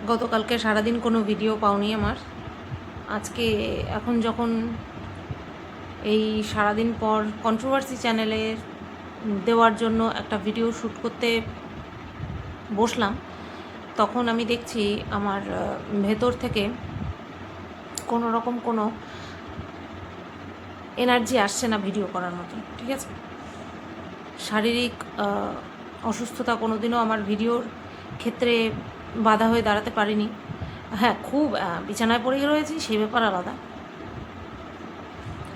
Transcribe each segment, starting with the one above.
গতকালকে সারাদিন কোনো ভিডিও পাওনি আমার। আজকে এখন যখন এই সারাদিন পর কন্ট্রোভার্সি চ্যানেলে দেওয়ার জন্য একটা ভিডিও শ্যুট করতে বসলাম, তখন আমি দেখছি আমার ভেতর থেকে কোনো রকম কোনো এনার্জি আসছে না ভিডিও করার মতো। ঠিক আছে, শারীরিক অসুস্থতা কোনো দিনও আমার ভিডিওর ক্ষেত্রে বাধা হয়ে দাঁড়াতে পারিনি। হ্যাঁ, খুব বিছানায় পড়ে রয়েছি সেই ব্যাপার আলাদা,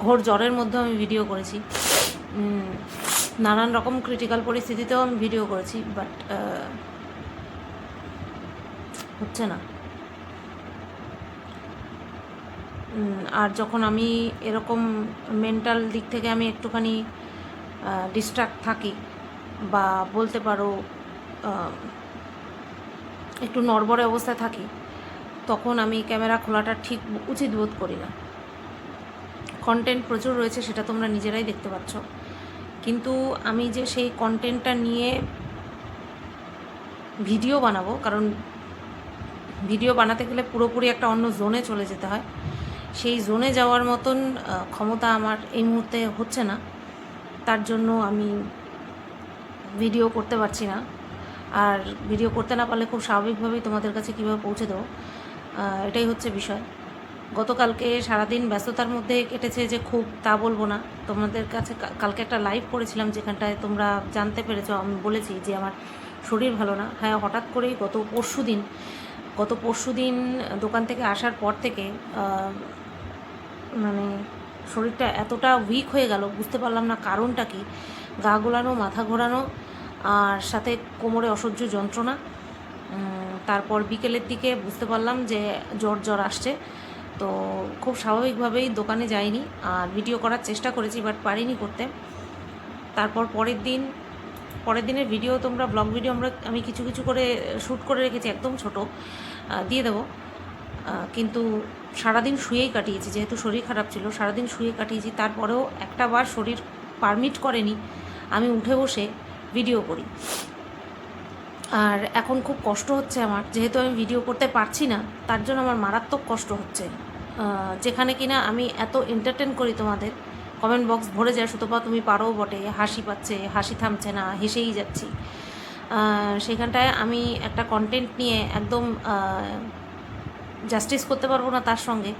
ঘোর জ্বরের মধ্যেও আমি ভিডিও করেছি, নানান রকম ক্রিটিক্যাল পরিস্থিতিতেও আমি ভিডিও করেছি, বাট হচ্ছে না। আর যখন আমি এরকম মেন্টাল দিক থেকে আমি একটুখানি ডিস্ট্র্যাক্ট থাকি, বা বলতে পারো একটু নড়বড়ে অবস্থায় থাকি, তখন আমি ক্যামেরা খোলাটা ঠিক উচিত বোধ করি না। কন্টেন্ট প্রচুর রয়েছে, সেটা তোমরা নিজেরাই দেখতে পাচ্ছ, কিন্তু আমি যে সেই কন্টেন্টটা নিয়ে ভিডিও বানাবো, কারণ ভিডিও বানাতে গেলে পুরোপুরি একটা অন্য জোনে চলে যেতে হয়, সেই জোনে যাওয়ার মতন ক্ষমতা আমার এই মুহূর্তে হচ্ছে না। তার জন্য আমি ভিডিও করতে পারছি না। আর ভিডিও করতে না পারলে খুব স্বাভাবিকভাবেই তোমাদের কাছে কীভাবে পৌঁছে দেবো, এটাই হচ্ছে বিষয়। গতকালকে সারাদিন ব্যস্ততার মধ্যে কেটেছে যে খুব, তা বলবো না। তোমাদের কাছে কালকে একটা লাইভ করেছিলাম, যেখানটায় তোমরা জানতে পেরেছো আমি বলেছি যে আমার শরীর ভালো না। হ্যাঁ, হঠাৎ করেই গত পরশু দিন দোকান থেকে আসার পর থেকে মানে শরীরটা এতটা উইক হয়ে গেল, বুঝতে পারলাম না কারণটা কি। গা গোলানো, মাথা ঘোরানো, আর সাথে কোমরে অসহ্য যন্ত্রণা। তারপর বিকেলের দিকে বুঝতে পারলাম যে জ্বর আসছে, তো খুব স্বাভাবিকভাবেই দোকানে যাইনি, আর ভিডিও করার চেষ্টা করেছি, বাট পারিনি করতে। তারপর পরের দিনের ভিডিও তোমরা, ব্লগ ভিডিও আমি কিছু কিছু করে শ্যুট করে রেখেছি, একদম ছোট, দিয়ে দেবো। কিন্তু সারাদিন শুয়েই কাটিয়েছি, যেহেতু শরীর খারাপ ছিল, সারাদিন শুয়ে কাটিয়েছি। তারপরেও একটা বার শরীর পারমিট করেনি আমি উঠে বসে ভিডিও করি। আর এখন খুব কষ্ট হচ্ছে আমার, যেহেতু আমি ভিডিও করতে পারছি না, তার জন্য আমার মারাত্মক কষ্ট হচ্ছে। যেখানে কিনা আমি এত এন্টারটেন করি, তোমাদের কমেন্ট বক্স ভরে যায়, সুতপা তুমি পারো বটে, হাসি পাচ্ছে, হাসি থামছে না, হেসেই যাচ্ছি। সেখানটায় আমি একটা কন্টেন্ট নিয়ে একদম জাস্টিস করতে পারবো না তার সঙ্গে,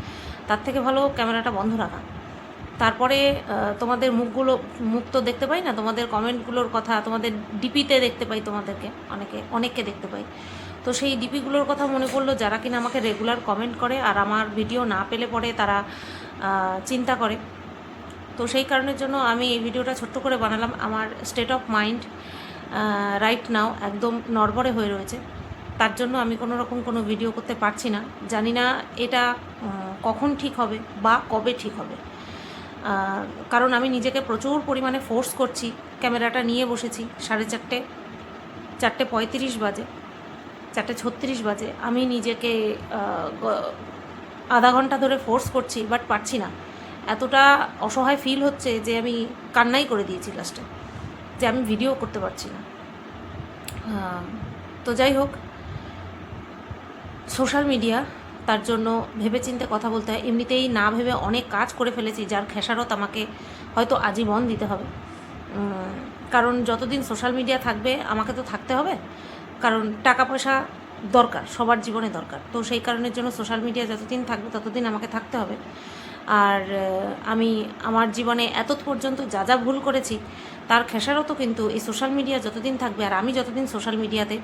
তার থেকে ভালো ক্যামেরাটা বন্ধ রাখা। তারপরে তোমাদের মুখ তো দেখতে পাই না, তোমাদের কমেন্টগুলোর কথা তোমাদের ডিপিতে দেখতে পাই, তোমাদেরকে অনেককে দেখতে পাই। তো সেই ডিপিগুলোর কথা মনে পড়লো, যারা কিনা আমাকে রেগুলার কমেন্ট করে আর আমার ভিডিও না পেলে পরে তারা চিন্তা করে। তো সেই কারণের জন্য আমি এই ভিডিওটা ছোট্ট করে বানালাম। আমার state of mind right now একদম নড়বড়ে হয়ে রয়েছে, তার জন্য আমি কোনো রকম কোনো ভিডিও করতে পারছি না। জানি না এটা কখন ঠিক হবে বা কবে ঠিক হবে, কারণ আমি নিজেকে প্রচুর পরিমাণে ফোর্স করছি। ক্যামেরাটা নিয়ে বসেছি 4:35 বাজে, 4:36 বাজে, আমি নিজেকে আধা ঘন্টা ধরে ফোর্স করছি, বাট পারছি না। এতটা অসহায় ফিল হচ্ছে যে আমি কান্নাই করে দিয়েছি লাস্টে, যে আমি ভিডিও করতে পারছি না। তো যাই হোক, সোশ্যাল মিডিয়া, তার জন্য ভেবেচিন্তে কথা বলতে হয়। এমনিতেই না ভেবে অনেক কাজ করে ফেলেছি, যার খেসারত আমাকে হয়তো আজীবন দিতে হবে। কারণ যতদিন সোশ্যাল মিডিয়া থাকবে আমাকে তো থাকতে হবে, কারণ টাকা পয়সা দরকার, সবার জীবনে দরকার। তো সেই কারণের জন্য সোশ্যাল মিডিয়া যতদিন থাকবে ততদিন আমাকে থাকতে হবে। আর আমি আমার জীবনে এত পর্যন্ত যা যা ভুল করেছি তার খেসারতও কিন্তু এই সোশ্যাল মিডিয়া যতদিন থাকবে, আর আমি যতদিন সোশ্যাল মিডিয়াতে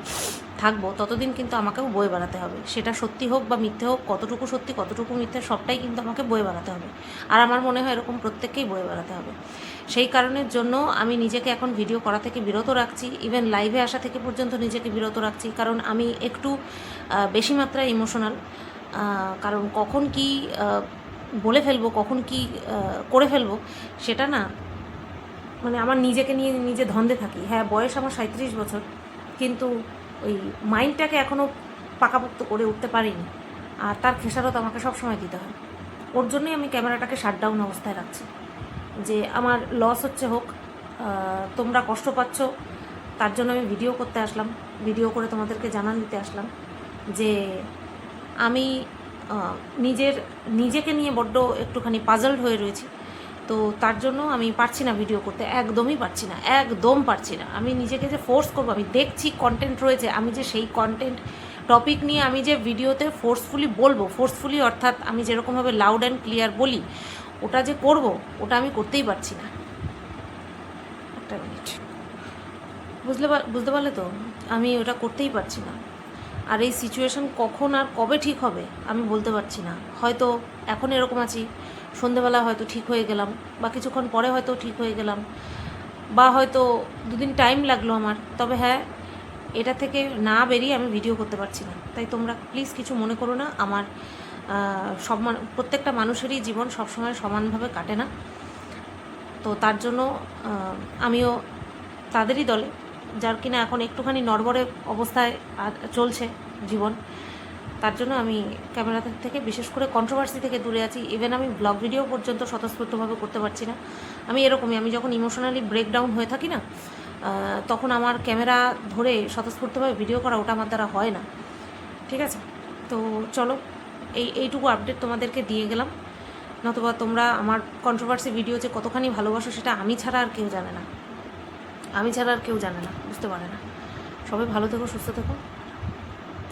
থাকবো ততদিন কিন্তু আমাকেও বয়ে বেড়াতে হবে। সেটা সত্যি হোক বা মিথ্যে হোক, কতটুকু সত্যি কতটুকু মিথ্যে সবটাই কিন্তু আমাকে বয়ে বেড়াতে হবে। আর আমার মনে হয় এরকম প্রত্যেককেই বয়ে বেড়াতে হবে। সেই কারণের জন্য আমি নিজেকে এখন ভিডিও করা থেকে বিরত রাখছি, ইভেন লাইভে আসা থেকে পর্যন্ত নিজেকে বিরত রাখছি, কারণ আমি একটু বেশি মাত্রায় ইমোশনাল। কারণ কখন কি বলে ফেলবো, কখন কি করে ফেলবো, সেটা না, মানে আমার নিজেকে নিয়ে নিজে ধন্দে থাকি। হ্যাঁ, বয়স আমার 37 বছর, কিন্তু ওই মাইন্ডটাকে এখনও পাকাপোক্ত করে উঠতে পারিনি, আর তার খেসারত আমাকে সবসময় দিতে হয়। ওর জন্যই আমি ক্যামেরাটাকে শাটডাউন অবস্থায় রাখছি, যে আমার লস হচ্ছে হোক, তোমরা কষ্ট পাচ্ছ, তার জন্য আমি ভিডিও করতে আসলাম, ভিডিও করে তোমাদেরকে জানান দিতে আসলাম যে আমি নিজেকে নিয়ে বড্ড একটুখানি পাজলড হয়ে রয়েছি। তো তার জন্য আমি পারছি না ভিডিও করতে, একদমই পারছি না, একদম পারছি না। আমি নিজেকে যে ফোর্স করবো, আমি দেখছি কন্টেন্ট রয়েছে, আমি যে সেই কন্টেন্ট টপিক নিয়ে আমি যে ভিডিওতে ফোর্সফুলি বলবো, ফোর্সফুলি অর্থাৎ আমি যেরকমভাবে লাউড অ্যান্ড ক্লিয়ার বলি ওটা যে করব, ওটা আমি করতেই পারছি না। একটা মিনিট, বুঝতে পারলে তো? আমি ওটা করতেই পারছি না। আর এই সিচুয়েশন কখন আর কবে ঠিক হবে আমি বলতে পারছি না। হয়তো এখন এরকম আছি, সন্ধেবেলা হয়তো ঠিক হয়ে গেলাম, বা কিছুক্ষণ পরে হয়তো ঠিক হয়ে গেলাম, বা হয়তো দুদিন টাইম লাগলো আমার। তবে হ্যাঁ, এটা থেকে না বেরিয়ে আমি ভিডিও করতে পারছি না। তাই তোমরা প্লিজ কিছু মনে করো না। আমার প্রত্যেকটা মানুষেরই জীবন সবসময় সমানভাবে কাটে না। তো তার জন্য আমিও তাদেরই দলে, যার কিনা এখন একটুখানি নড়বড়ে অবস্থায় চলছে জীবন। তার জন্য আমি ক্যামেরা থেকে, বিশেষ করে কন্ট্রোভার্সি থেকে দূরে আছি। ইভেন আমি ব্লগ ভিডিও পর্যন্ত স্বতঃস্ফূর্তভাবে করতে পারছি না। আমি এরকমই, আমি যখন ইমোশনালি ব্রেকডাউন হয়ে থাকি না, তখন আমার ক্যামেরা ধরে স্বতঃস্ফূর্তভাবে ভিডিও করা ওটা আমার দ্বারা হয় না। ঠিক আছে, তো চলো এইটুকু আপডেট তোমাদেরকে দিয়ে গেলাম। নতুবা তোমরা আমার কন্ট্রোভার্সি ভিডিও যে কতখানি ভালোবাসো সেটা আমি ছাড়া আর কেউ জানে না, বুঝতে পারে না। সবাই ভালো থেকো, সুস্থ থেকো।